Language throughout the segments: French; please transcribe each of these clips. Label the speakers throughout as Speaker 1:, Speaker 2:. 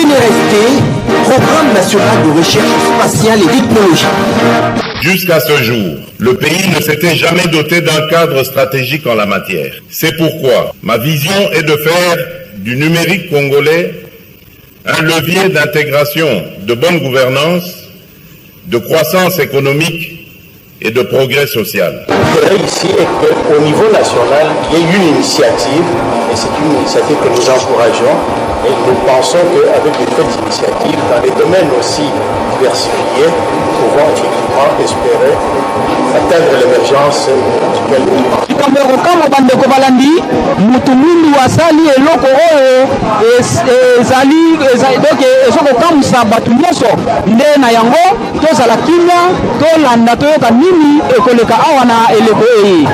Speaker 1: il est resté Programme national de recherche spatiale et technologique.
Speaker 2: Jusqu'à ce jour, le pays ne s'était jamais doté d'un cadre stratégique en la matière. C'est pourquoi ma vision est de faire du numérique congolais un levier d'intégration, de bonne gouvernance, de croissance économique et de progrès social.
Speaker 3: L'intérêt ici est qu'au niveau national, il y ait une initiative, et c'est une initiative que nous encourageons, et nous pensons qu'avec de telles initiatives, dans les domaines aussi diversifiés, nous pouvons effectivement espérer atteindre l'émergence duquel nous pensons.
Speaker 4: Kama bandeko balandi mutu mundu asali eloko oyo ezali donc ezokokamwisa bato nyonso nde na yango tozala kimia tolanda toyoka nini ekoleka awa na eleko eyi.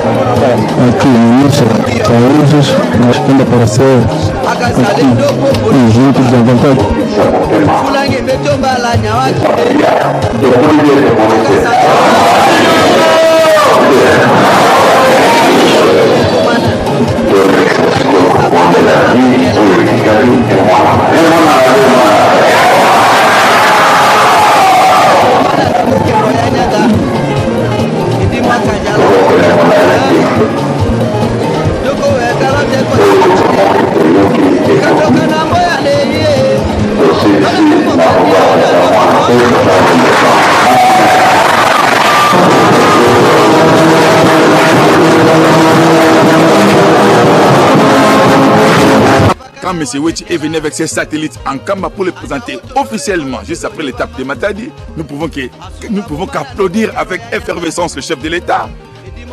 Speaker 5: Aqui ministro Paulus responde para ser juntos à vontade.
Speaker 6: Quand M. Wetchi est venu avec ses satellites en Kamba pour les présenter officiellement, juste après l'étape de Matadi, nous pouvons qu'applaudir avec effervescence le chef de l'État,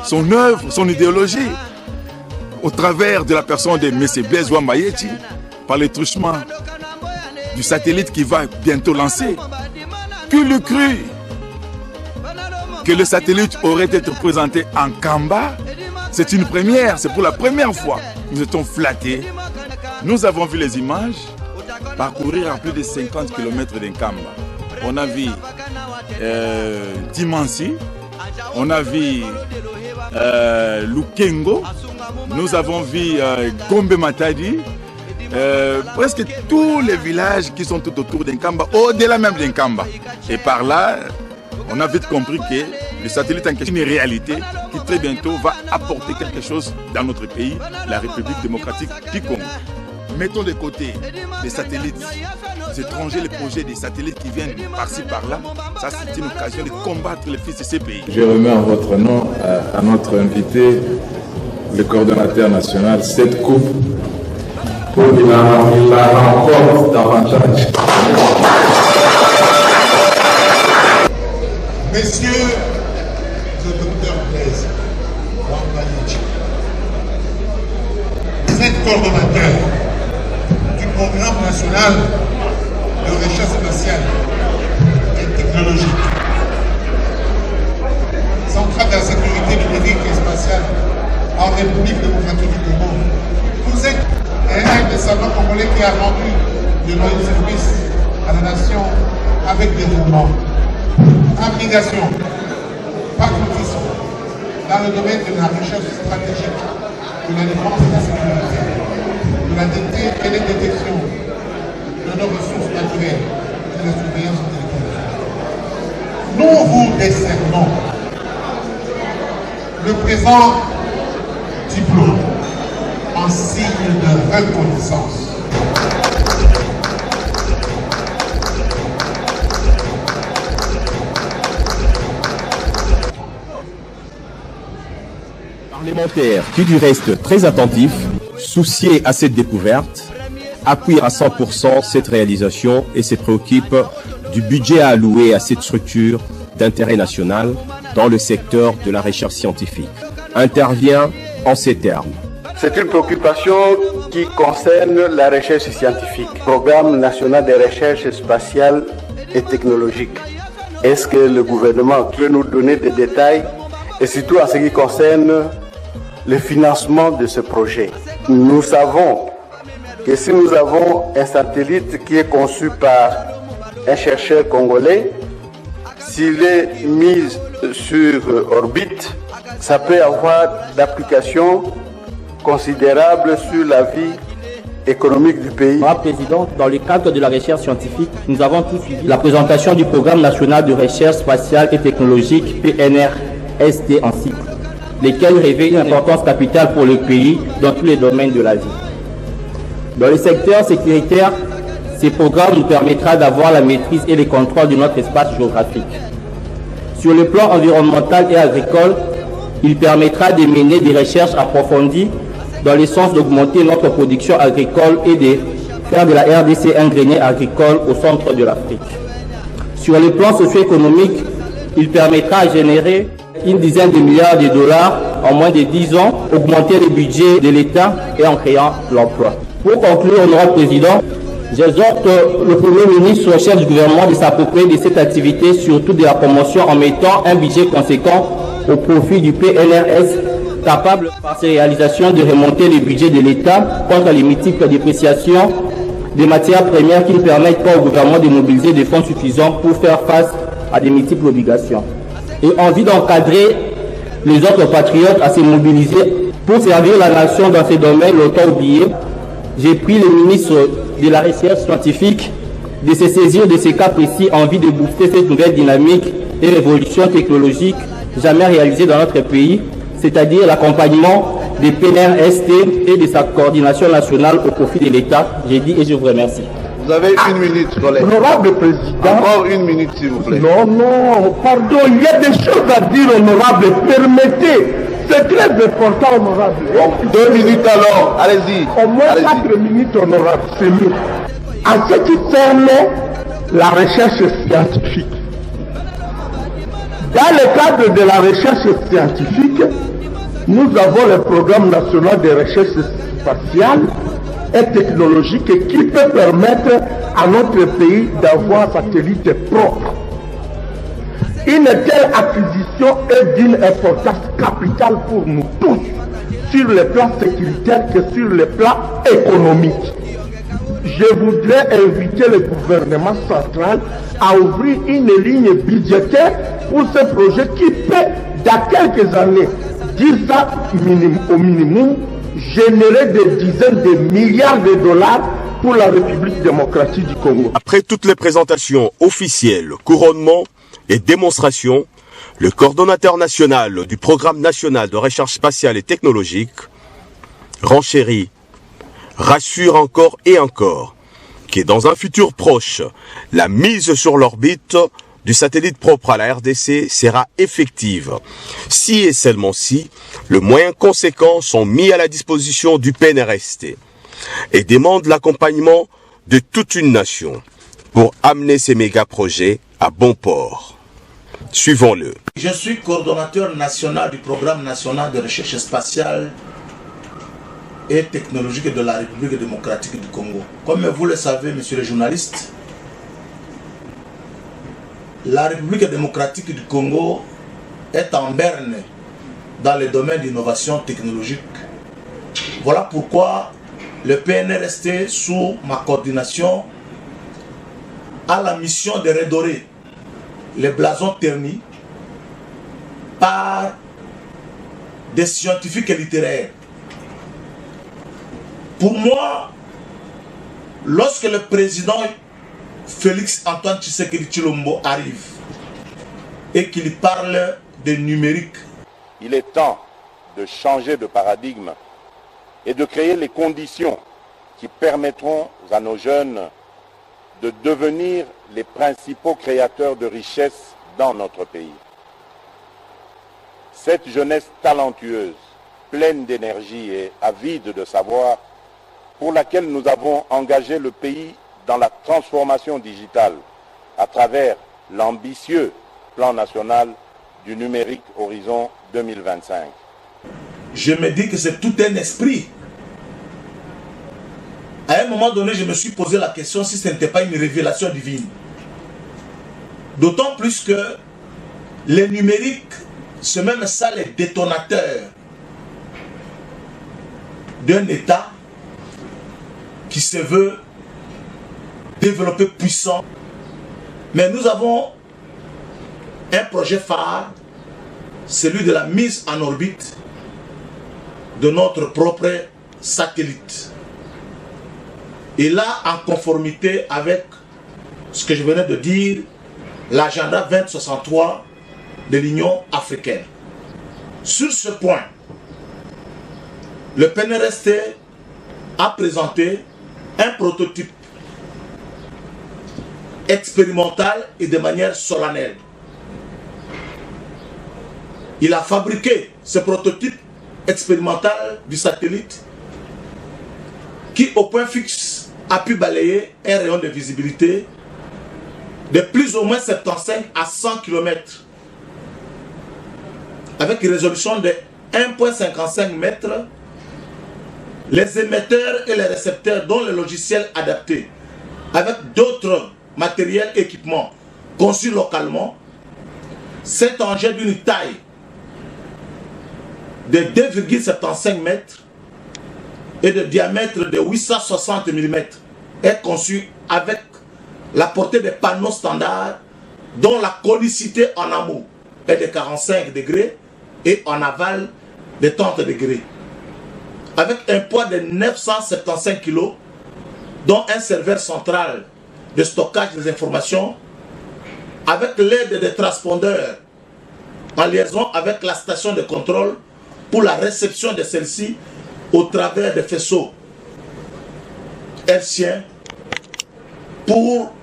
Speaker 6: son œuvre, son idéologie, au travers de la personne de M. Blaise Wambayechi, par le truchement du satellite qui va bientôt lancer. Qui l'eût cru que le satellite aurait été présenté en Kamba? C'est une première, c'est pour la première fois. Nous étions flattés. Nous avons vu les images parcourir à plus de 50 km d'Nkamba. On a vu Dimansi, on a vu Lukengo, nous avons vu Gombe Matadi, presque tous les villages qui sont tout autour d'Nkamba, au-delà même d'Nkamba. Et par là, on a vite compris que le satellite en question est une réalité qui très bientôt va apporter quelque chose dans notre pays, la République démocratique du Congo. Mettons de côté les satellites étrangers, les projets des satellites qui viennent par-ci par-là. Ça, c'est une occasion de combattre les fils de ces pays.
Speaker 7: Je remets en votre nom à notre invité, le coordonnateur national, cette coupe pour qu'il la remporte davantage.
Speaker 8: Messieurs le docteur Blaise Wambayechi, vous êtes coordonnateur du programme national de recherche spatiale et technologique, centrale de la sécurité numérique et spatiale en République démocratique du Congo. Vous êtes un des savants congolais qui a rendu de loyaux services à la nation avec dévouement, abnégation, patriotisme dans le domaine de la recherche stratégique, de la défense et de la sécurité, de la détection et de la détection de nos ressources naturelles et de la surveillance territoriale. Nous vous décernons le présent diplôme en signe de reconnaissance.
Speaker 9: Parlementaire qui du reste très attentif, soucié à cette découverte, appuie à 100% cette réalisation et se préoccupe du budget à allouer à cette structure d'intérêt national dans le secteur de la recherche scientifique. Intervient en ces termes.
Speaker 3: C'est une préoccupation qui concerne la recherche scientifique, Programme national de recherche spatiale et technologique. Est-ce que le gouvernement peut nous donner des détails et surtout en ce qui concerne le financement de ce projet? Nous savons que si nous avons un satellite qui est conçu par un chercheur congolais, s'il est mis sur orbite, ça peut avoir d'applications considérables sur la vie économique du pays.
Speaker 10: Monsieur le Président, dans le cadre de la recherche scientifique, nous avons tous suivi la présentation du Programme national de recherche spatiale et technologique PNR-ST en cycle, lesquels révèlent une importance capitale pour le pays dans tous les domaines de la vie. Dans le secteur sécuritaire, ces programmes nous permettra d'avoir la maîtrise et le contrôle de notre espace géographique. Sur le plan environnemental et agricole, il permettra de mener des recherches approfondies dans le sens d'augmenter notre production agricole et de faire de la RDC un grenier agricole au centre de l'Afrique. Sur le plan socio-économique, il permettra de générer une dizaine de milliards de dollars en moins de 10 ans, augmenter le budget de l'État et en créant l'emploi. Pour conclure, honorable Président, j'exhorte le Premier ministre, chef du gouvernement, de s'approprier de cette activité, surtout de la promotion, en mettant un budget conséquent au profit du PNRS, capable par ses réalisations de remonter le budget de l'État contre les multiples dépréciations des matières premières qui ne permettent pas au gouvernement de mobiliser des fonds suffisants pour faire face à des multiples obligations. Et envie d'encadrer les autres patriotes à se mobiliser pour servir la nation dans ces domaines longtemps oubliés, j'ai pris le ministre de la Recherche scientifique de se saisir de ces cas précis en vue de booster cette nouvelle dynamique et révolution technologique jamais réalisée dans notre pays, c'est-à-dire l'accompagnement des PNR-ST et de sa coordination nationale au profit de l'État. J'ai dit et je vous remercie.
Speaker 11: Vous avez une minute, collègue.
Speaker 12: Honorable Président.
Speaker 11: Encore une minute, s'il vous plaît.
Speaker 12: Non, pardon, il y a des choses à dire, honorable. Permettez. C'est très important, honorable.
Speaker 11: Bon, 2 minutes alors, allez-y.
Speaker 12: Au moins 4 minutes, honorable, c'est mieux. En ce qui concerne la recherche scientifique, dans le cadre de la recherche scientifique, nous avons le Programme national de recherche spatiale et technologique qui peut permettre à notre pays d'avoir un satellite propre. Une telle acquisition est d'une importance capitale pour nous tous, sur le plan sécuritaire que sur le plan économique. Je voudrais inviter le gouvernement central à ouvrir une ligne budgétaire pour ce projet qui peut, dans quelques années, 10 ans au minimum, générer des dizaines de milliards de dollars pour la République démocratique du Congo.
Speaker 9: Après toutes les présentations officielles, couronnements et démonstrations, le coordonnateur national du Programme national de recherche spatiale et technologique renchérit, rassure encore et encore que dans un futur proche, la mise sur l'orbite du satellite propre à la RDC sera effective, si et seulement si les moyens conséquents sont mis à la disposition du PNRST et demande l'accompagnement de toute une nation pour amener ces méga-projets à bon port. Suivons-le.
Speaker 13: Je suis coordonnateur national du Programme national de recherche spatiale et technologique de la République démocratique du Congo. Comme vous le savez, monsieur le journaliste, la République démocratique du Congo est en berne dans le domaine d'innovation technologique. Voilà pourquoi le PNRST, sous ma coordination, a la mission de redorer les blasons ternis par des scientifiques et littéraires. Pour moi, lorsque le président Félix Antoine Tshisekedi Tshilombo arrive et qu'il parle de numérique,
Speaker 14: il est temps de changer de paradigme et de créer les conditions qui permettront à nos jeunes de devenir les principaux créateurs de richesses dans notre pays. Cette jeunesse talentueuse, pleine d'énergie et avide de savoir, pour laquelle nous avons engagé le pays dans la transformation digitale à travers l'ambitieux plan national du numérique Horizon 2025.
Speaker 13: Je me dis que c'est tout un esprit. À un moment donné, je me suis posé la question si ce n'était pas une révélation divine. D'autant plus que le numérique, c'est même ça le détonateur d'un État qui se veut développé, puissant. Mais nous avons un projet phare, celui de la mise en orbite de notre propre satellite. Et là, en conformité avec ce que je venais de dire, l'agenda 2063 de l'Union africaine. Sur ce point, le PNRST a présenté un prototype expérimental et de manière solennelle. Il a fabriqué ce prototype expérimental du satellite qui, au point fixe, a pu balayer un rayon de visibilité de plus ou moins 75 à 100 km avec une résolution de 1,55 mètres. Les émetteurs et les récepteurs dont le logiciel adapté avec d'autres matériels et équipements conçus localement, cet engin d'une taille de 2,75 mètres et de diamètre de 860 mm est conçu avec la portée des panneaux standards dont la conicité en amont est de 45 degrés et en aval de 30 degrés. Avec un poids de 975 kg, dont un serveur central de stockage des informations, avec l'aide des transpondeurs en liaison avec la station de contrôle pour la réception de celle-ci au travers des faisceaux hertziens pour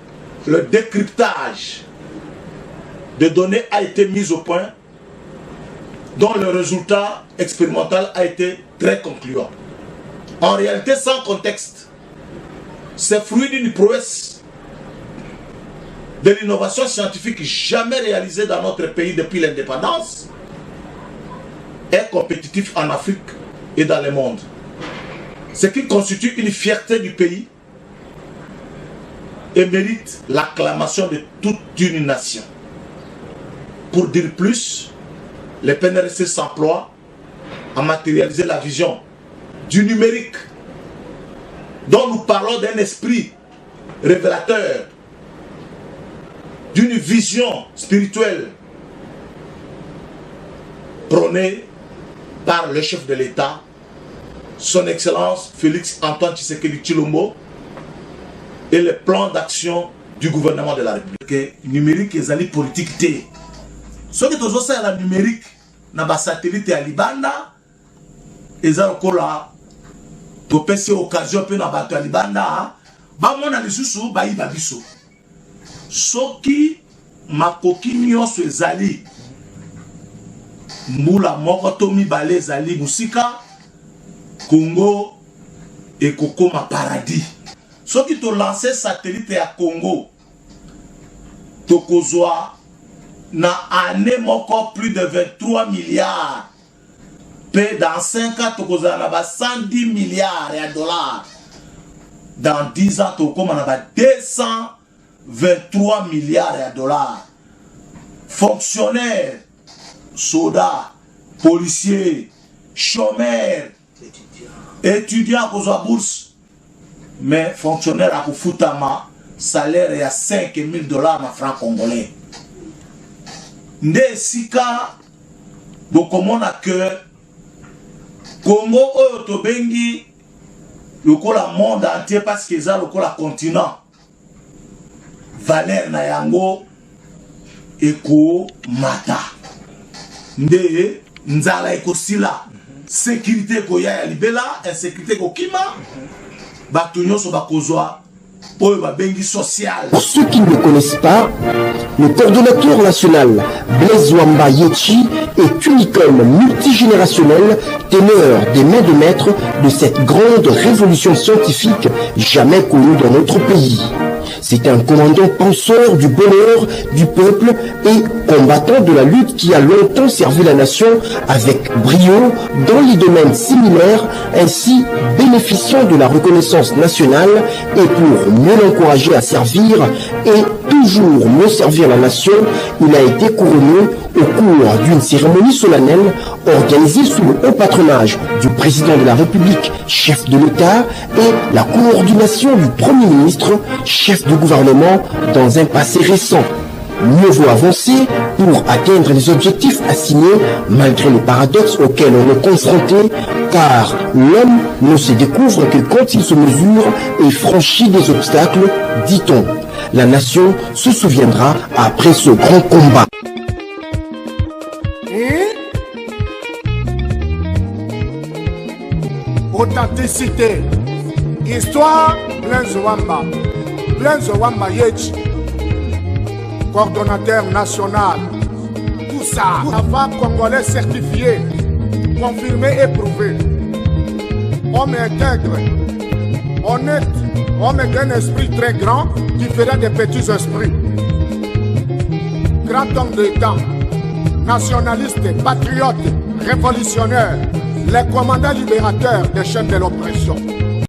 Speaker 13: le décryptage de données a été mis au point, dont le résultat expérimental a été très concluant. En réalité, sans contexte, c'est fruit d'une prouesse de l'innovation scientifique jamais réalisée dans notre pays depuis l'indépendance, est compétitif en Afrique et dans le monde. Ce qui constitue une fierté du pays et mérite l'acclamation de toute une nation. Pour dire plus, le PNRST s'emploie à matérialiser la vision du numérique dont nous parlons d'un esprit révélateur, d'une vision spirituelle prônée par le chef de l'État, son Excellence Félix Antoine Tshisekedi Tshilombo, et le plan d'action du gouvernement de la République. Numérique et zali politique té. Ce qui est aussi la numérique, na ba satellite à Libanda, et ça là, pour passer occasion pe na ba to Libanda, ba mona lisusu ba iba biso. Soki makoki nyonso ezali mbula moko to mibale ezali musika, Congo et kokoma paradis. Soki to lancer satellite à Congo, to kozwa na année moko plus de 23 milliards. Pe dans 5 ans to kozwa na ba 110 milliards de dollars. Dans 10 ans to koma na ba 223 milliards de dollars. Fonctionnaires, soldats, policiers, chômeurs, étudiants kozwa bourse. Mais fonctionnaire à Koufutama, salaire est à 5 000 $ en francs congolais. Nde sika, bokomona que Congo oyotobengi lokola monde entier parce que ça lokola continent. Valeur na yango eko mata. Nde nzala eko sila. Sécurité ko ya libela, insécurité ko kima.
Speaker 1: Pour ceux qui ne connaissent pas, le coordonnateur national Blaise Wamba Yechi est une icône multigénérationnelle, ténor des mains de maître de cette grande révolution scientifique jamais connue dans notre pays. C'est un commandant penseur du bonheur du peuple et combattant de la lutte qui a longtemps servi la nation avec brio dans les domaines similaires, ainsi bénéficiant de la reconnaissance nationale et pour mieux l'encourager à servir et toujours mieux servir la nation, il a été couronné au cours d'une cérémonie solennelle organisée sous le haut patronage du président de la République, chef de l'État, et la coordination du Premier ministre, chef de gouvernement, dans un passé récent. Mieux vaut avancer pour atteindre les objectifs assignés malgré les paradoxes auxquels on est confronté Car l'homme ne se découvre que quand il se mesure et franchit des obstacles, dit-on. La nation se souviendra après ce grand combat.
Speaker 15: Authenticité. Histoire, Blaise Wamba. Blaise Wamba Yechi. Coordonnateur national. Tout ça. La femme congolais certifiée, confirmée et prouvée. Homme intègre, honnête, homme d'un esprit très grand qui fera des petits esprits. Grand homme d'État, nationaliste, patriote, révolutionnaire, les commandants libérateurs des chaînes de l'oppression.